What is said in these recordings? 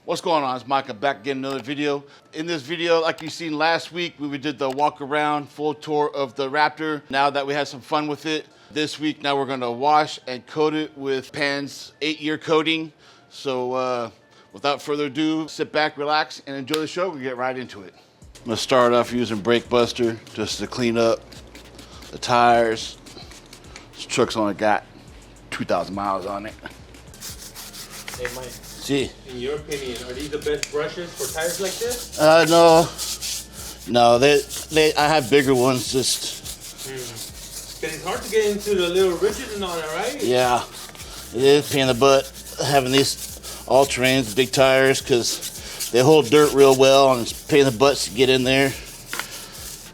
What's going on? It's Mike. I'm back again, another video. In this video, like you seen last week, we did the walk around full tour of the Raptor. Now that we had some fun with it, this week now we're gonna wash and coat it with Pan's 8-year coating. So without further ado, sit back, relax, and enjoy the show. We'll get right into it. I'm gonna start off using Brake Buster just to clean up the tires. This truck's only got 2,000 miles on it. Hey Mike, See? in your opinion, are these the best brushes for tires like this? No, I have bigger ones. Just Cause it's hard to get into the little ridges and all that, right? yeah, it is a pain in the butt having these all-terrains, big tires, because they hold dirt real well, and it's a pain in the butt to get in there.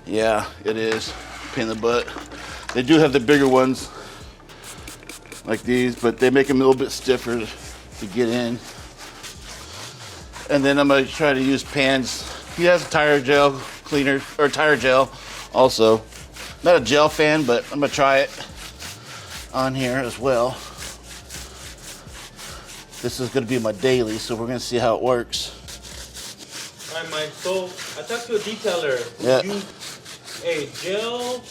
Yeah, it is a pain in the butt. They do have the bigger ones like these, but they make them a little bit stiffer to get in. And then I'm gonna try to use Pan's. He has a tire gel cleaner, or tire gel also. Not a gel fan, but I'm gonna try it on here as well. This is gonna be my daily, so we're gonna see how it works. All right, Mike, so I talked to a detailer. Yeah. Use a gel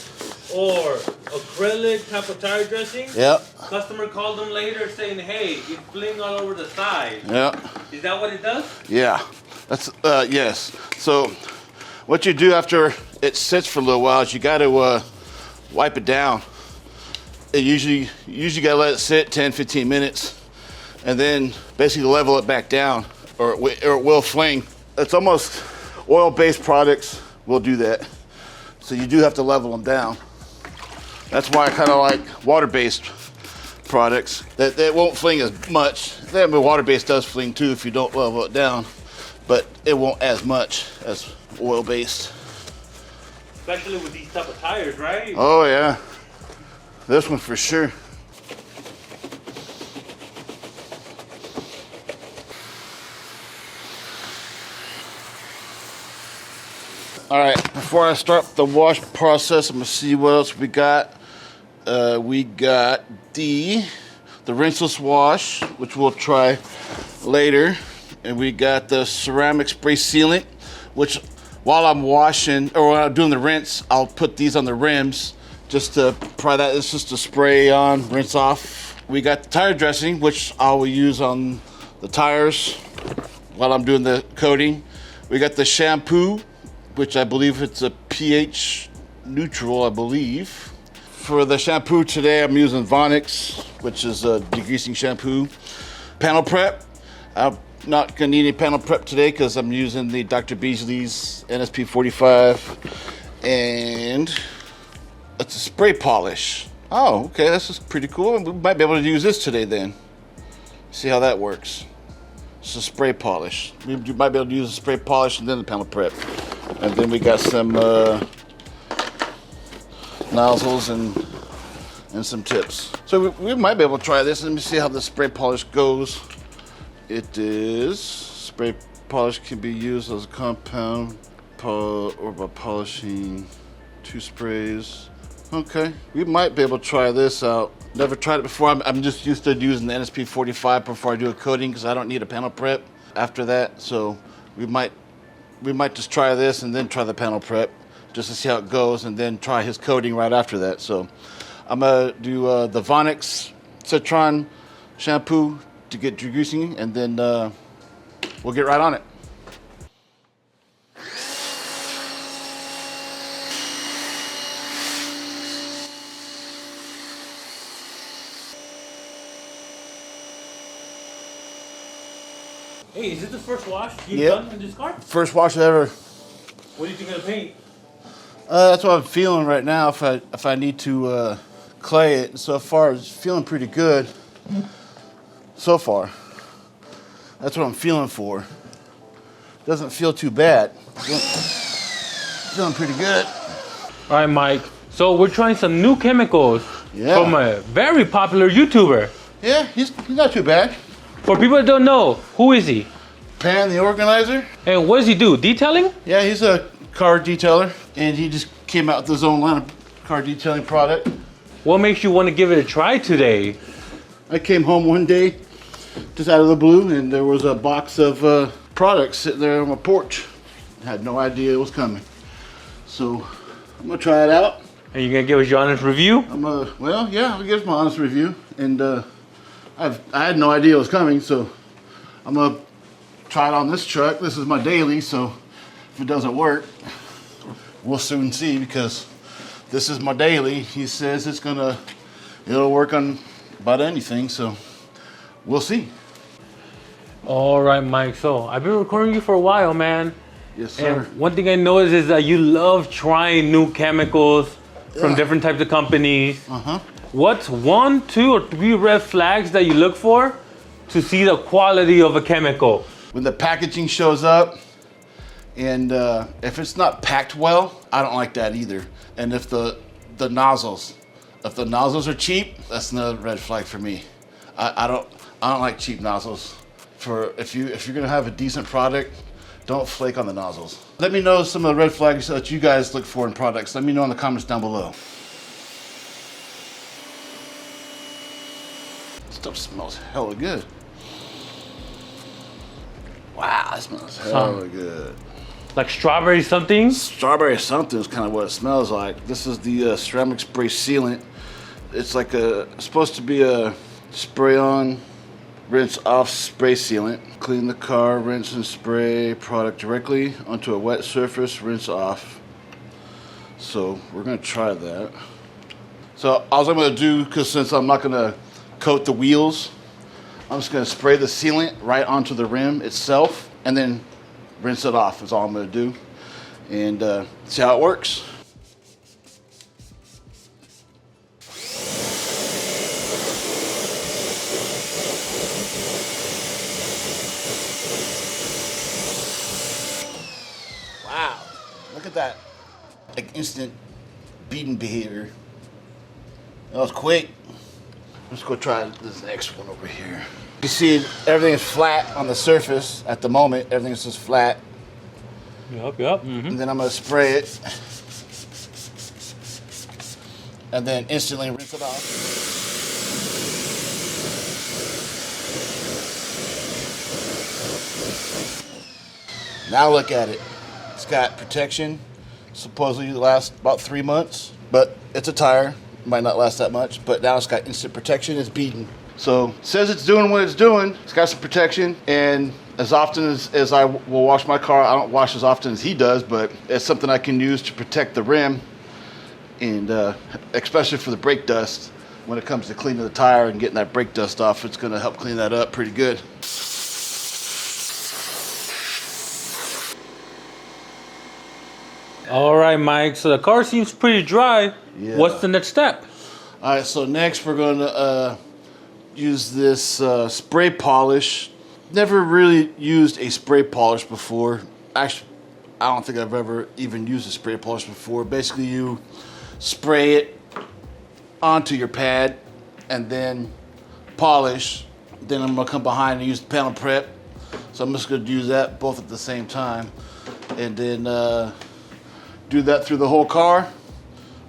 or acrylic type of tire dressing. Yep. Customer called them later saying, hey, it's fling all over the side. Yep. Is that what it does? Yeah. That's yes. So what you do after it sits for a little while is you got to wipe it down. You usually got to let it sit 10-15 minutes, and then basically level it back down, or it will fling. It's almost oil-based products will do that. So you do have to level them down. That's why I kind of like water-based products. That won't fling as much. Water-based does fling too if you don't level it down, but it won't as much as oil-based. Especially with these type of tires, right? Oh yeah, this one for sure. All right, before I start the wash process, I'm gonna see what else we got. We got the rinseless wash, which we'll try later. And we got the ceramic spray sealant, which while I'm washing, or while I'm doing the rinse, I'll put these on the rims just to try that. It's just a spray on, rinse off. We got the tire dressing, which I will use on the tires while I'm doing the coating. We got the shampoo, which I believe it's a pH neutral, I believe. For the shampoo today, I'm using Vonix, which is a degreasing shampoo. Panel prep, I'm not gonna need any panel prep today because I'm using the Dr. Beasley's NSP 45. And it's a spray polish. Oh, okay, this is pretty cool. We might be able to use this today then. See how that works. It's a spray polish. You might be able to use a spray polish and then the panel prep. And then we got some nozzles and some tips. So we might be able to try this. Let me see how the spray polish goes. It is, spray polish can be used as a compound or by polishing 2 sprays. Okay, we might be able to try this out. Never tried it before. I'm just used to using the NSP 45 before I do a coating because I don't need a panel prep after that. So we might just try this and then try the panel prep just to see how it goes, and then try his coating right after that. So I'm gonna do the Vonix Citron shampoo to get degreasing, and then we'll get right on it. Hey, is this the first wash you've done on this car? First wash ever. What do you think of the paint? That's what I'm feeling right now. If I need to clay it, so far it's feeling pretty good. So far, that's what I'm feeling for. Doesn't feel too bad. Feeling pretty good. All right, Mike. So we're trying some new chemicals from a very popular YouTuber. Yeah, he's not too bad. For people that don't know, who is he? Pan, the organizer. And what does he do? Detailing? Yeah, he's a car detailer, and he just came out with his own line of car detailing product. What makes you want to give it a try today? I came home one day just out of the blue, and there was a box of products sitting there on my porch. I had no idea it was coming. So I'm gonna try it out. And you gonna give us your honest review? Well, yeah, I'll give my honest review. And I had no idea it was coming, so I'm gonna try it on this truck. This is my daily, so if it doesn't work, we'll soon see, because this is my daily. He says it'll work on about anything, so we'll see. All right, Mike. So I've been recording you for a while, man. Yes, sir. And one thing I noticed is that you love trying new chemicals from different types of companies. What's 1, 2, or 3 red flags that you look for to see the quality of a chemical? When the packaging shows up, and if it's not packed well, I don't like that either. And if the nozzles are cheap, that's another red flag for me. I don't like cheap nozzles. If you're gonna have a decent product, don't flake on the nozzles. Let me know some of the red flags that you guys look for in products. Let me know in the comments down below. Stuff smells hella good. Wow, that smells hella good. Like strawberry something? Strawberry something is kind of what it smells like. This is the ceramic spray sealant. It's like supposed to be a spray on, rinse off spray sealant. Clean the car, rinse and spray product directly onto a wet surface, rinse off. So we're gonna try that. So all I'm gonna do, because since I'm not gonna coat the wheels, I'm just gonna spray the sealant right onto the rim itself and then rinse it off is all I'm gonna do. And see how it works. Wow, look at that, like instant beating behavior. That was quick. Let's go try this next one over here. You see everything is flat on the surface at the moment. Everything is just flat. Yep. And then I'm gonna spray it. And then instantly rinse it off. Now look at it. It's got protection. Supposedly lasts about 3 months, but it's a tire. Might not last that much, but now it's got instant protection. It's beaten. So it says it's doing what it's doing. It's got some protection, and as often as I will wash my car, I don't wash as often as he does, but it's something I can use to protect the rim, and especially for the brake dust. When it comes to cleaning the tire and getting that brake dust off, it's gonna help clean that up pretty good. All right, Mike. So the car seems pretty dry. Yeah. What's the next step? All right, so next we're gonna use this spray polish. Never really used a spray polish before. Actually, I don't think I've ever even used a spray polish before. Basically, you spray it onto your pad and then polish. Then I'm gonna come behind and use the panel prep. So I'm just gonna use that both at the same time. And then do that through the whole car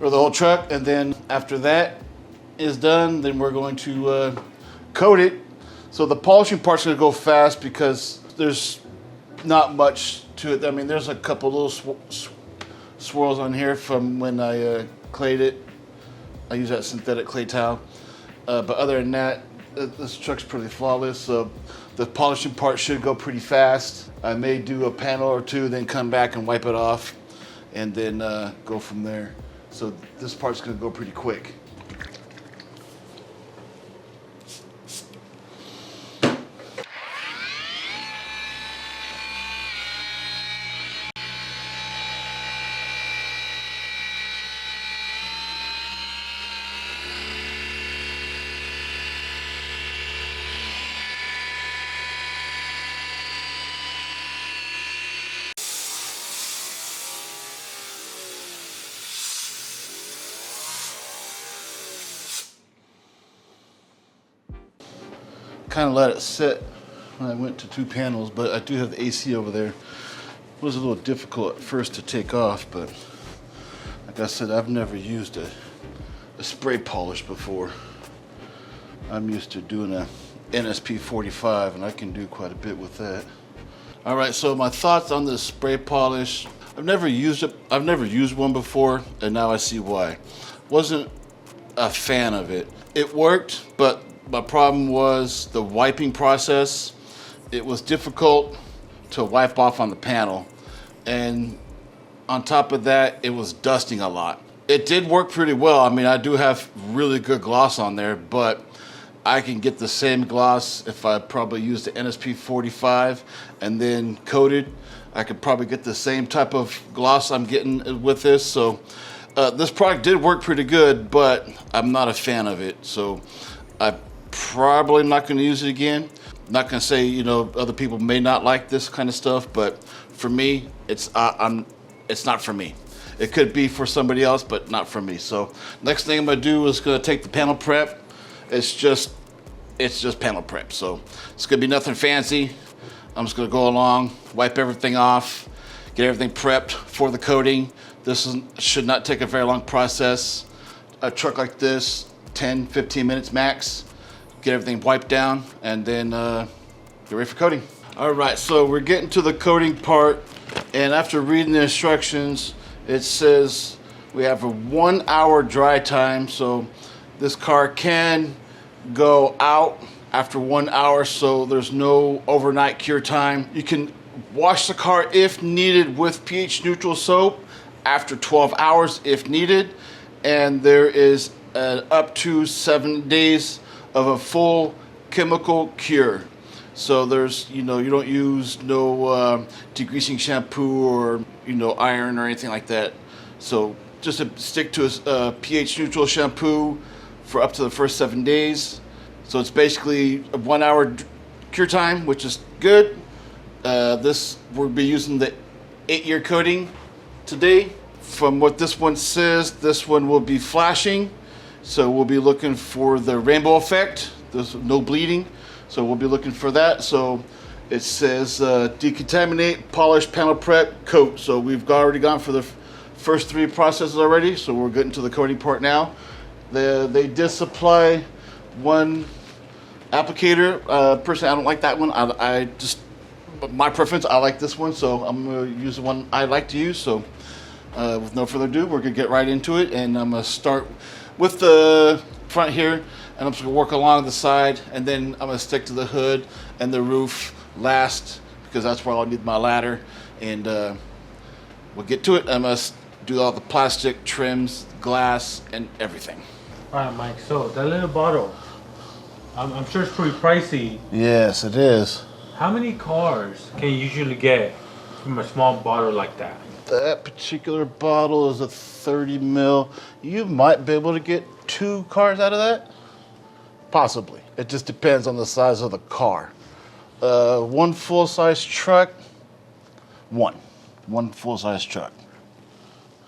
or the whole truck. And then after that is done, then we're going to coat it. So the polishing part's gonna go fast because there's not much to it. I mean, there's a couple little swirls on here from when I clayed it. I use that synthetic clay towel. But other than that, this truck's pretty flawless. So the polishing part should go pretty fast. I may do a panel or two, then come back and wipe it off, and then go from there. So this part's gonna go pretty quick. Kind of let it sit when I went to 2 panels, but I do have the AC over there. It was a little difficult at first to take off, but like I said, I've never used a spray polish before. I'm used to doing a NSP 45, and I can do quite a bit with that. All right, so my thoughts on this spray polish. I've never used it. I've never used one before, and now I see why. Wasn't a fan of it. It worked, but my problem was the wiping process. It was difficult to wipe off on the panel, and on top of that, it was dusting a lot. It did work pretty well. I mean, I do have really good gloss on there, but I can get the same gloss if I probably used the NSP 45 and then coated. I could probably get the same type of gloss I'm getting with this. So this product did work pretty good, but I'm not a fan of it. So I'm probably not going to use it again. Not going to say, you know, other people may not like this kind of stuff, but for me, it's not for me. It could be for somebody else, but not for me. So next thing I'm going to do is going to take the panel prep. It's just panel prep. So it's going to be nothing fancy. I'm just going to go along, wipe everything off, get everything prepped for the coating. Should not take a very long process. A truck like this, 10, 15 minutes max. Get everything wiped down, and then get ready for coating. All right, so we're getting to the coating part, and after reading the instructions, it says we have a 1 hour dry time, so this car can go out after 1 hour, so there's no overnight cure time. You can wash the car if needed with pH neutral soap after 12 hours if needed, and there is up to 7 days of a full chemical cure. So there's, you know, you don't use no degreasing shampoo or, you know, iron or anything like that. So just to stick to a pH neutral shampoo for up to the first 7 days. So it's basically a 1 hour cure time, which is good. We'll be using the 8-year coating today. From what this one says, this one will be flashing. So we'll be looking for the rainbow effect. There's no bleeding. So we'll be looking for that. So it says decontaminate, polish, panel prep, coat. So we've already gone for the first 3 processes already. So we're getting to the coating part now. They did supply one applicator. Personally, I don't like that one. I just, my preference, I like this one. So I'm going to use the one I like to use. So with no further ado, we're going to get right into it. And I'm going to start with the front here, and I'm just gonna work along the side, and then I'm gonna stick to the hood and the roof last, because that's where I'll need my ladder, and we'll get to it. I must do all the plastic trims, glass, and everything. All right, Mike, so that little bottle, I'm sure it's pretty pricey. Yes, it is. How many cars can you usually get from a small bottle like that? That particular bottle is a 30 mil. You might be able to get 2 cars out of that. Possibly. It just depends on the size of the car. One full-size truck. One full-size truck.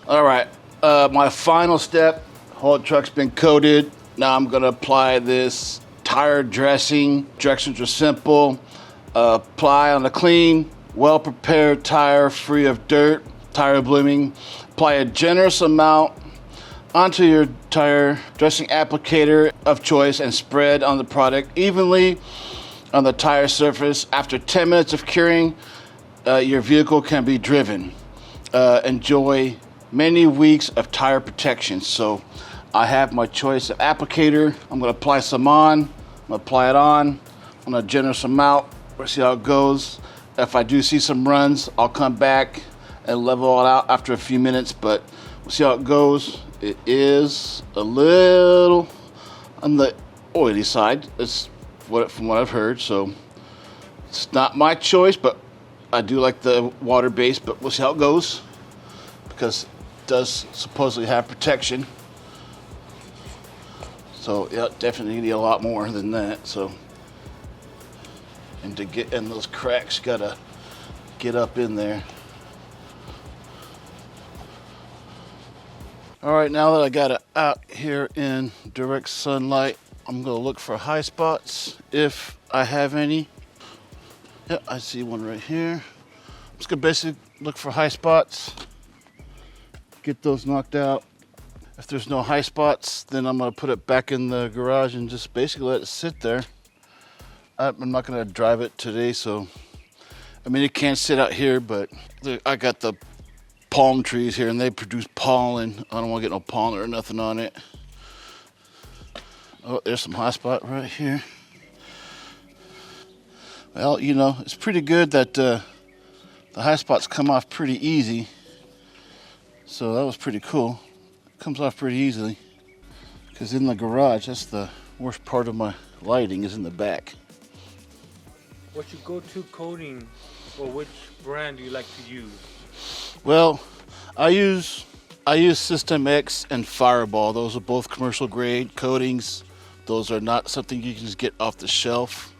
All right. My final step. Whole truck's been coated. Now I'm going to apply this tire dressing. Directions are simple. Apply on a clean, well-prepared tire free of dirt. Tire blooming. Apply a generous amount onto your tire dressing applicator of choice and spread on the product evenly on the tire surface. After 10 minutes of curing, your vehicle can be driven. Enjoy many weeks of tire protection. So I have my choice of applicator. I'm going to apply some on. I'm going to apply it on a generous amount. We'll see how it goes. If I do see some runs, I'll come back and level it out after a few minutes, but we'll see how it goes. It is a little on the oily side. It's from what I've heard, so it's not my choice, but I do like the water base, but we'll see how it goes because it does supposedly have protection. So yeah, definitely need a lot more than that. So, and to get in those cracks, gotta get up in there. All right, now that I got it out here in direct sunlight, I'm gonna look for high spots if I have any. Yep, I see one right here. I'm just gonna basically look for high spots, get those knocked out. If there's no high spots, then I'm gonna put it back in the garage and just basically let it sit there I'm not gonna drive it today, so I mean it can't sit out here, but I got the palm trees here and they produce pollen. I don't want to get no pollen or nothing on it. Oh, there's some hot spot right here. Well, you know, it's pretty good that the high spots come off pretty easy. So that was pretty cool. It comes off pretty easily. Because in the garage, that's the worst part of my lighting is in the back. What's your go-to coating, or which brand do you like to use? Well, I use System X and Fireball. Those are both commercial grade coatings. Those are not something you can just get off the shelf.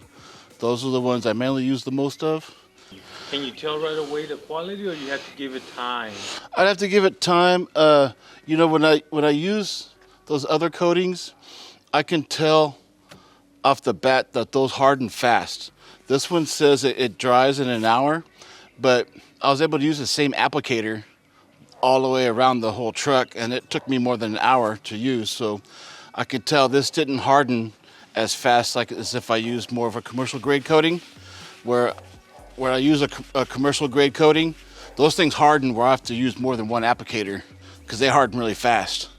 Those are the ones I mainly use the most of. Can you tell right away the quality, or you have to give it time? I'd have to give it time. You know, when I use those other coatings, I can tell off the bat that those harden fast. This one says it dries in an hour, but I was able to use the same applicator all the way around the whole truck, and it took me more than an hour to use. So I could tell this didn't harden as fast like as if I used more of a commercial grade coating. Where I use a commercial grade coating, those things harden where I have to use more than one applicator because they harden really fast.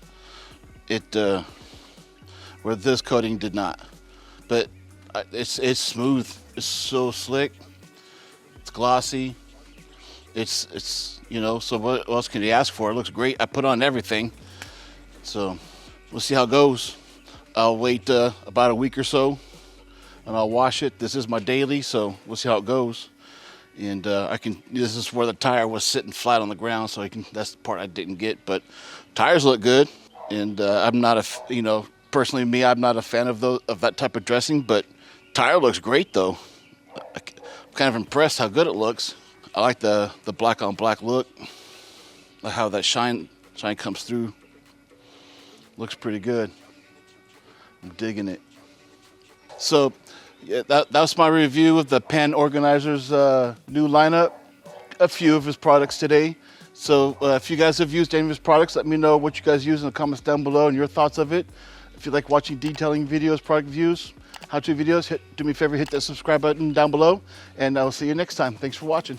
Where this coating did not. But it's smooth. It's so slick. It's glossy. It's you know, so what else can you ask for? It looks great. I put on everything. So we'll see how it goes. I'll wait about a week or so and I'll wash it. This is my daily, so we'll see how it goes. And this is where the tire was sitting flat on the ground, so that's the part I didn't get. But tires look good, and I'm not personally me, I'm not a fan of that type of dressing, but tire looks great though. I'm kind of impressed how good it looks. I like the black on black look, how that shine comes through. Looks pretty good. I'm digging it. So yeah, that was my review of the Pan Organizer's new lineup. A few of his products today. So if you guys have used any of his products, let me know what you guys use in the comments down below and your thoughts of it. If you like watching detailing videos, product reviews, how-to videos, do me a favor, hit that subscribe button down below, and I'll see you next time. Thanks for watching.